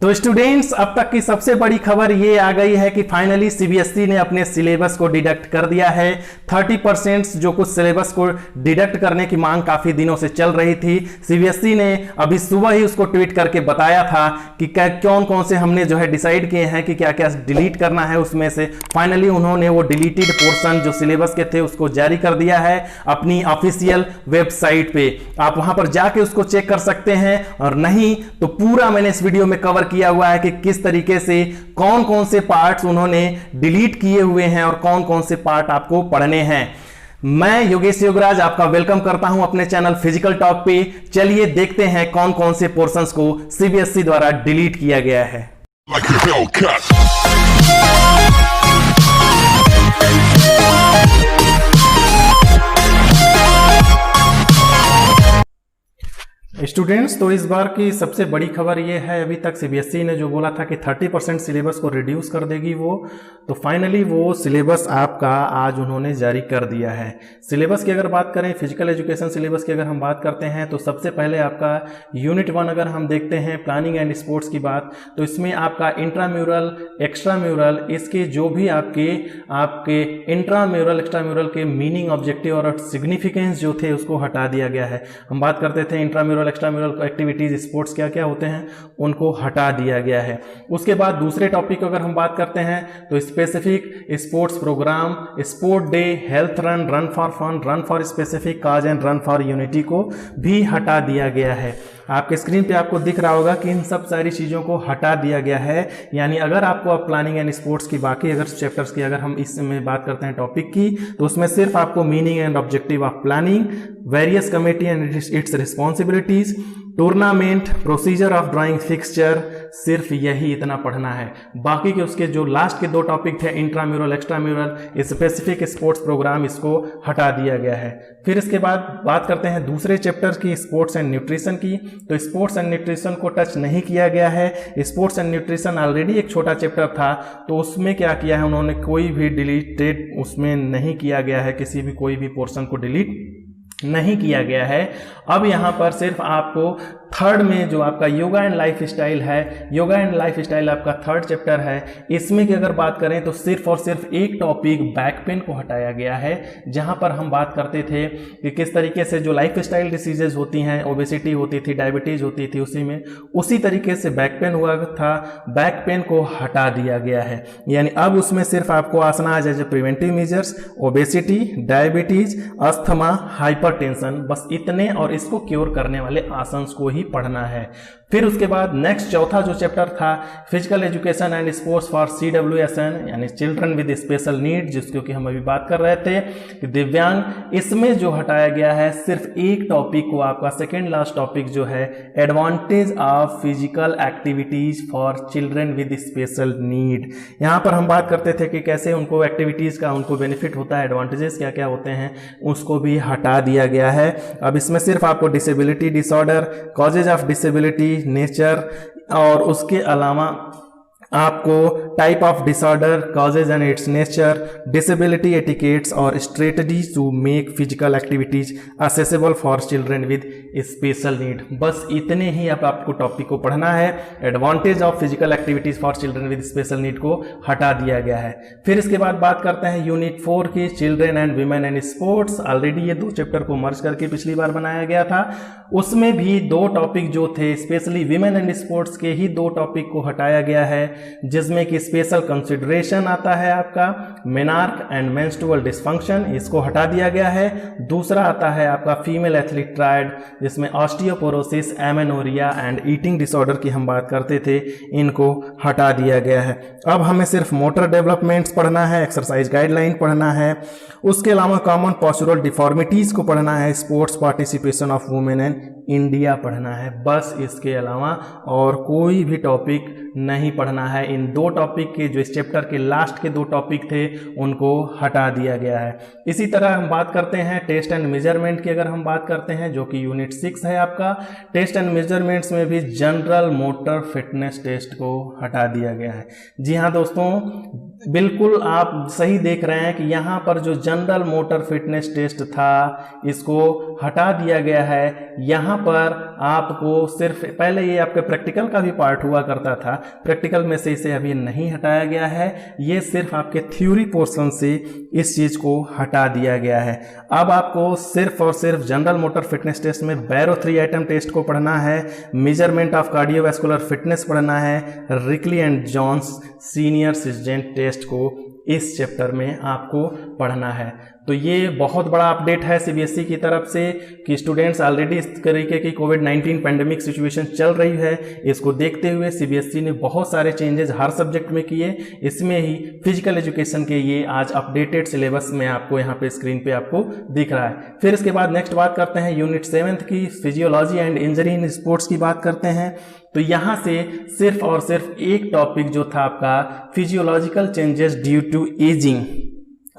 तो स्टूडेंट्स, अब तक की सबसे बड़ी खबर ये आ गई है कि फाइनली सीबीएसई ने अपने सिलेबस को डिडक्ट कर दिया है। 30% जो कुछ सिलेबस को डिडक्ट करने की मांग काफी दिनों से चल रही थी, सीबीएसई ने अभी सुबह ही उसको ट्वीट करके बताया था कि कौन कौन से हमने जो है डिसाइड किए हैं कि क्या क्या डिलीट करना है। उसमें से फाइनली उन्होंने वो डिलीटेड पोर्शन जो सिलेबस के थे उसको जारी कर दिया है अपनी ऑफिशियल वेबसाइट पे। आप वहां पर जाके उसको चेक कर सकते हैं, और नहीं तो पूरा मैंने इस वीडियो में कवर किया हुआ है कि किस तरीके से कौन कौन से पार्ट्स उन्होंने डिलीट किए हुए हैं और कौन कौन से पार्ट आपको पढ़ने हैं। मैं योगेश योगराज आपका वेलकम करता हूं अपने चैनल फिजिकल टॉक पे। चलिए देखते हैं कौन कौन से पोर्शंस को सीबीएसई द्वारा डिलीट किया गया है। स्टूडेंट्स, तो इस बार की सबसे बड़ी खबर यह है, अभी तक सीबीएसई ने जो बोला था कि 30% सिलेबस को रिड्यूस कर देगी वो, तो फाइनली वो सिलेबस आपका आज उन्होंने जारी कर दिया है। सिलेबस की अगर बात करें, फिजिकल एजुकेशन सिलेबस की अगर हम बात करते हैं, तो सबसे पहले आपका यूनिट 1 अगर हम देखते हैं प्लानिंग एंड स्पोर्ट्स की बात, तो इसमें आपका इंट्राम्यूरल, एक्स्ट्राम्यूरल, इसके जो भी आपके इंट्राम्यूरल एक्स्ट्राम्यूरल के मीनिंग, ऑब्जेक्टिव और सिग्निफिकेंस जो थे उसको हटा दिया गया है। हम बात करते थे इंट्राम्यूरल एक्स्ट्राम्यूरल एक्टिविटीज, स्पोर्ट्स क्या क्या होते हैं, उनको हटा दिया गया है। उसके बाद दूसरे टॉपिक अगर हम बात करते हैं तो specific sports programme, sport day, health run, run for fun, run for specific cause and run for unity को भी हटा दिया गया है। आपके स्क्रीन पे आपको दिख रहा होगा कि इन सब सारी चीज़ों को हटा दिया गया है। यानी अगर आपको अब प्लानिंग एंड स्पोर्ट्स की बाकी अगर चैप्टर्स की अगर हम इसमें बात करते हैं टॉपिक की, तो उसमें सिर्फ आपको meaning and objective of planning, various committee and it's responsibilities, tournament, procedure of drawing fixture, सिर्फ यही इतना पढ़ना है। बाकी के उसके जो लास्ट के दो टॉपिक थे, intramural, extramural, specific sports programme, इसको हटा दिया गया है। फिर इसके बाद बात करते हैं दूसरे चैप्टर की, स्पोर्ट्स एंड न्यूट्रिशन की। तो स्पोर्ट्स एंड न्यूट्रिशन को टच नहीं किया गया है। स्पोर्ट्स एंड न्यूट्रिशन ऑलरेडी एक छोटा चैप्टर था, तो उसमें क्या किया है उन्होंने, कोई भी डिलीटेड उसमें नहीं किया गया है, किसी भी कोई भी पोर्शन को डिलीट नहीं किया गया है। अब यहाँ पर सिर्फ आपको थर्ड में जो आपका योगा एंड लाइफ स्टाइल है, योगा एंड लाइफ स्टाइल आपका थर्ड चैप्टर है, इसमें की अगर बात करें तो सिर्फ और सिर्फ एक टॉपिक बैक पेन को हटाया गया है। जहाँ पर हम बात करते थे कि किस तरीके से जो लाइफ स्टाइल डिसीजेज होती हैं, ओबेसिटी होती थी, डायबिटीज होती थी, उसी तरीके से बैक पेन हुआ था, बैक पेन को हटा दिया गया है। यानी अब उसमें सिर्फ आपको आसना as a preventive measures, obesity, diabetes, asthma, hypertension, बस इतने और इसको क्योर करने वाले आसन को ही पढ़ना है। फिर उसके बाद नेक्स्ट चौथा जो चैप्टर था, physical education and sports for CWSN, यानी चिल्ड्रन विद स्पेशल नीड, जिसको कि हम अभी बात कर रहे थे कि दिव्यांग, इसमें जो हटाया गया है सिर्फ एक टॉपिक को, आपका सेकेंड लास्ट टॉपिक जो है advantage of physical activities for children with special need. यहाँ पर हम बात करते थे कि कैसे उनको एक्टिविटीज का उनको बेनिफिट होता है, एडवांटेजेस क्या क्या होते हैं, उसको भी हटा दिया गया है। अब इसमें सिर्फ आपको disability disorder, causes of disability, nature, और उसके अलावा आपको type of disorder, causes and its nature, disability etiquettes और strategies to make physical activities accessible for children with special need, बस इतने ही अब आपको टॉपिक को पढ़ना है। Advantage of physical activities for children with special need को हटा दिया गया है। फिर इसके बाद बात करते हैं यूनिट 4 की, children and women and sports. Already ये दो चैप्टर को मर्ज करके पिछली बार बनाया गया था, उसमें भी दो टॉपिक जो थे, स्पेशली वीमेन एंड स्पोर्ट्स के ही दो टॉपिक को हटाया गया है, जिसमें कि स्पेशल कंसिडरेशन आता है आपका मेनार्क एंड मेंस्ट्रुअल डिसफंक्शन, इसको हटा दिया गया है। दूसरा आता है आपका फीमेल एथलीट ट्रायड, जिसमें osteoporosis, amenorrhoea and eating disorder की हम बात करते थे, इनको हटा दिया गया है। अब हमें सिर्फ मोटर डेवलपमेंट्स पढ़ना है, एक्सरसाइज गाइडलाइन पढ़ना है, उसके अलावा कॉमन पोस्चरल डिफॉर्मिटीज को पढ़ना है, sports participation of women in India पढ़ना है, बस इसके अलावा और कोई भी टॉपिक नहीं पढ़ना है। इन 2 टॉपिक के जो इस चैप्टर के लास्ट के 2 टॉपिक थे उनको हटा दिया गया है। इसी तरह हम बात करते हैं टेस्ट एंड मेजरमेंट की। अगर हम बात करते हैं जो कि यूनिट 6 है आपका, टेस्ट एंड मेजरमेंट्स में भी जनरल मोटर फिटनेस टेस्ट को हटा दिया गया है। जी हाँ दोस्तों, बिल्कुल आप सही देख रहे हैं कि यहाँ पर जो जनरल मोटर फिटनेस टेस्ट था इसको हटा दिया गया है। यहाँ पर आपको सिर्फ, पहले ये आपके प्रैक्टिकल का भी पार्ट हुआ करता था, प्रैक्टिकल में से इसे अभी नहीं हटाया गया है। ये सिर्फ आपके थ्योरी पोर्शन से इस चीज़ को हटा दिया गया है। अब आपको सिर्फ और सिर्फ जनरल मोटर फिटनेस टेस्ट में बैरो 3 आइटम टेस्ट को पढ़ना है, मेजरमेंट ऑफ कार्डियोवैस्कुलर फिटनेस पढ़ना है, Rikli and Jones senior citizen test को इस चैप्टर में आपको पढ़ना है। तो ये बहुत बड़ा अपडेट है सीबीएसई की तरफ से कि स्टूडेंट्स ऑलरेडी इस तरीके की कोविड-19 पैंडेमिक सिचुएशन चल रही है, इसको देखते हुए सीबीएसई ने बहुत सारे चेंजेस हर सब्जेक्ट में किए। इसमें ही फिजिकल एजुकेशन के ये आज अपडेटेड सिलेबस में आपको यहाँ पे स्क्रीन पे आपको दिख रहा है। फिर इसके बाद नेक्स्ट बात करते हैं यूनिट 7 की, physiology and injury in sports की बात करते हैं। तो यहाँ से सिर्फ और सिर्फ एक टॉपिक जो था आपका physiological changes due to ageing,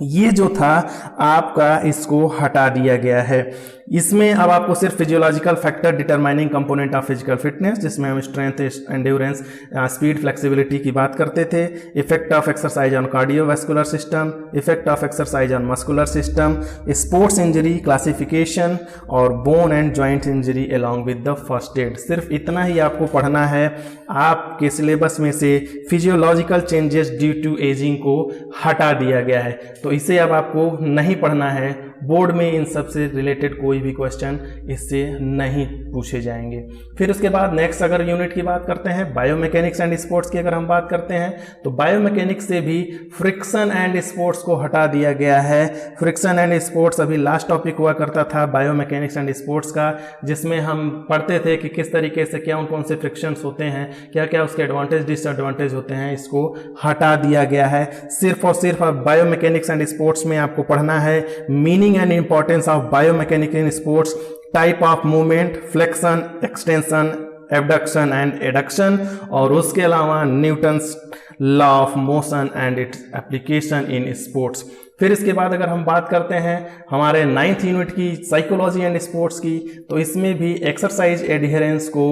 ये जो था आपका इसको हटा दिया गया है। इसमें अब आपको सिर्फ physiological factor determining component of physical fitness, जिसमें हम स्ट्रेंथ, एंड्योरेंस, स्पीड, फ्लेक्सिबिलिटी की बात करते थे, effect of exercise on cardiovascular system, effect of exercise on muscular system, sports injury classification और bone and joint injury along with the first aid. सिर्फ इतना ही आपको पढ़ना है। आपके सिलेबस में से physiological changes due to ageing को हटा दिया गया है, तो इसे अब आपको नहीं पढ़ना है। बोर्ड में इन सब से रिलेटेड कोई भी क्वेश्चन इससे नहीं पूछे जाएंगे। फिर उसके बाद नेक्स्ट अगर यूनिट की बात करते हैं, बायोमैकेनिक्स एंड स्पोर्ट्स की अगर हम बात करते हैं, तो बायोमैकेनिक्स से भी फ्रिक्शन एंड स्पोर्ट्स को हटा दिया गया है। फ्रिक्शन एंड स्पोर्ट्स अभी लास्ट टॉपिक हुआ करता था बायोमैकेनिक्स एंड स्पोर्ट्स का, जिसमें हम पढ़ते थे कि किस तरीके से क्या कौन से फ्रिक्शंस होते हैं, क्या क्या उसके एडवांटेज डिसएडवांटेज होते हैं। इसको हटा दिया गया है। सिर्फ और सिर्फ अब बायोमैकेनिक्स एंड स्पोर्ट्स में आपको पढ़ना है meaning and importance of biomechanics in sports, type of movement, flexion, extension, abduction and adduction, और उसके अलावा Newton's law of motion and its application in sports. फिर इसके बाद अगर हम बात करते हैं हमारे 9th यूनिट की साइकोलॉजी एंड स्पोर्ट्स की, तो इसमें भी एक्सरसाइज एडहेरेंस को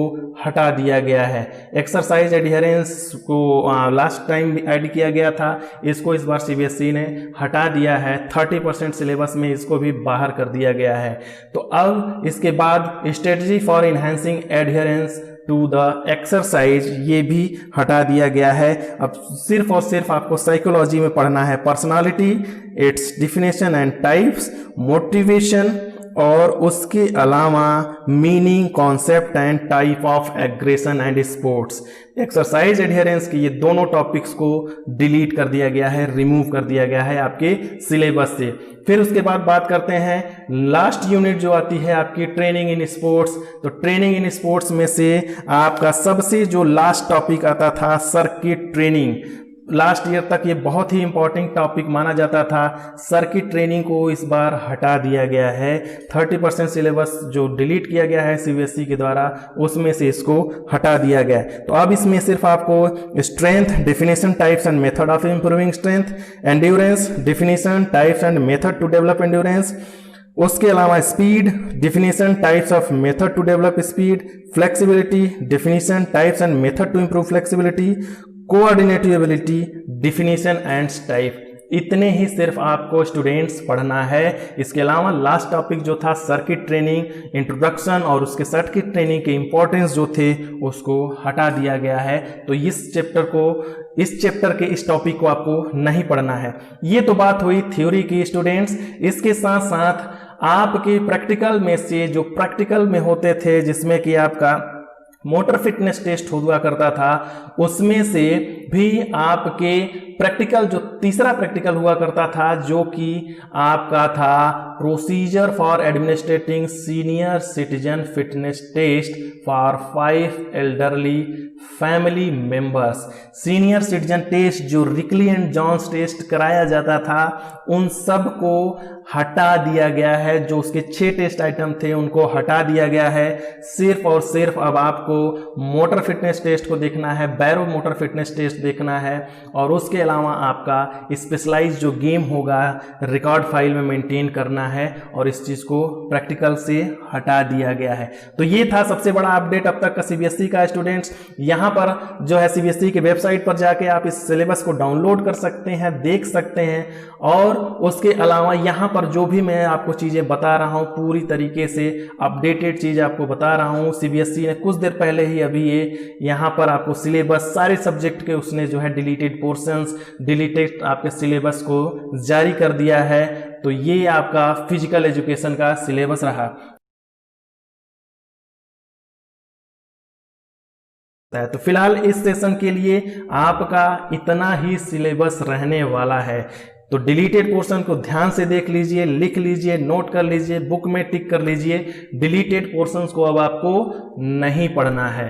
हटा दिया गया है। एक्सरसाइज एडहेरेंस को लास्ट टाइम ऐड किया गया था, इसको इस बार सीबीएसई ने हटा दिया है। 30% सिलेबस में इसको भी बाहर कर दिया गया है। तो अब इसके बाद strategy for enhancing adherence to the exercise, ये भी हटा दिया गया है। अब सिर्फ और सिर्फ आपको साइकोलॉजी में पढ़ना है personality, it's definition and types, motivation, और उसके अलावा meaning, concept and type of aggression and sports. Exercise adherence की ये दोनों टॉपिक्स को डिलीट कर दिया गया है, रिमूव कर दिया गया है आपके सिलेबस से। फिर उसके बाद बात करते हैं लास्ट यूनिट जो आती है आपकी ट्रेनिंग इन स्पोर्ट्स। तो ट्रेनिंग इन स्पोर्ट्स में से आपका सबसे जो लास्ट टॉपिक आता था सर्किट ट्रेनिंग। लास्ट ईयर तक ये बहुत ही इंपॉर्टेंट टॉपिक माना जाता था। सर्किट ट्रेनिंग को इस बार हटा दिया गया है। 30% सिलेबस जो डिलीट किया गया है सीबीएसई के द्वारा, उसमें से इसको हटा दिया गया है। तो अब इसमें सिर्फ आपको strength, definition, types and method of improving strength, endurance, definition, types and method to develop endurance, उसके अलावा speed, definition, types of method to develop speed, flexibility, definition, types and method to improve flexibility, coordinative ability, definition and type. इतने ही सिर्फ आपको students पढ़ना है। इसके अलावा लास्ट टॉपिक जो था सर्किट ट्रेनिंग, इंट्रोडक्शन और उसके सर्किट ट्रेनिंग के इंपॉर्टेंस जो थे उसको हटा दिया गया है। तो इस चैप्टर के इस टॉपिक को आपको नहीं पढ़ना है। ये तो बात हुई थ्योरी की स्टूडेंट्स। इसके साथ साथ आपके प्रैक्टिकल में से जो प्रैक्टिकल में होते थे, जिसमें कि आपका मोटर फिटनेस टेस्ट हुआ करता था, उसमें से भी आपके प्रैक्टिकल, जो तीसरा प्रैक्टिकल हुआ करता था, जो कि आपका था procedure for administering senior citizen fitness test for 5 elderly family members. Senior citizen test जो रिकली एंड जॉन्स टेस्ट कराया जाता था, उन सब को हटा दिया गया है। जो उसके 6 टेस्ट आइटम थे उनको हटा दिया गया है। सिर्फ और सिर्फ अब आपको मोटर फिटनेस टेस्ट को देखना है, बैरो मोटर फिटनेस टेस्ट देखना है, और उसके अलावा आपका स्पेशलाइज जो गेम होगा रिकॉर्ड फाइल में मेंटेन करना है, और इस चीज को प्रैक्टिकल से हटा दिया गया है। तो ये था सबसे बड़ा अपडेट अब तक का सीबीएसई का। स्टूडेंट्स, यहां पर जो है सीबीएसई के वेबसाइट पर जाके आप इस सिलेबस को डाउनलोड कर सकते हैं, देख सकते हैं, और उसके अलावा यहां पर जो भी मैं आपको चीजें बता रहा हूं पूरी तरीके से अपडेटेड चीज आपको बता रहा हूं। सीबीएसई ने कुछ देर पहले ही अभी ये यहां पर आपको सिलेबस सारे सब्जेक्ट के उसने जो है डिलीटेड पोर्शंस, डिलीटेड आपके सिलेबस को जारी कर दिया है। तो ये आपका फिजिकल एजुकेशन का सिलेबस रहा। तो फिलहाल इस सेशन के लिए आपका इतना ही सिलेबस रहने वाला है। तो डिलीटेड पोर्शन को ध्यान से देख लीजिए, लिख लीजिए, नोट कर लीजिए, बुक में टिक कर लीजिए। डिलीटेड पोर्शंस को अब आपको नहीं पढ़ना है।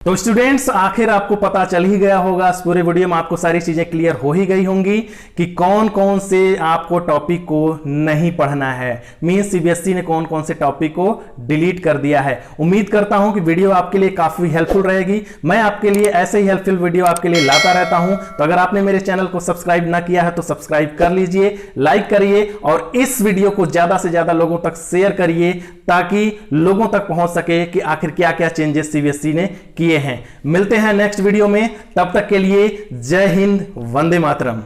तो स्टूडेंट्स, आखिर आपको पता चल ही गया होगा, इस पूरे वीडियो में आपको सारी चीजें क्लियर हो ही गई होंगी कि कौन कौन से आपको टॉपिक को नहीं पढ़ना है। मींस सीबीएसई ने कौन कौन से टॉपिक को डिलीट कर दिया है। उम्मीद करता हूं कि वीडियो आपके लिए काफी हेल्पफुल रहेगी। मैं आपके लिए ऐसे ही हेल्पफुल वीडियो आपके लिए लाता रहता हूं। तो अगर आपने मेरे चैनल को सब्सक्राइब ना किया है तो सब्सक्राइब कर लीजिए, लाइक करिए, और इस वीडियो को ज्यादा से ज्यादा लोगों तक शेयर करिए, ताकि लोगों तक पहुंच सके कि आखिर क्या क्या चेंजेस सीबीएसई ने किए हैं। मिलते हैं नेक्स्ट वीडियो में, तब तक के लिए जय हिंद, वंदे मातरम।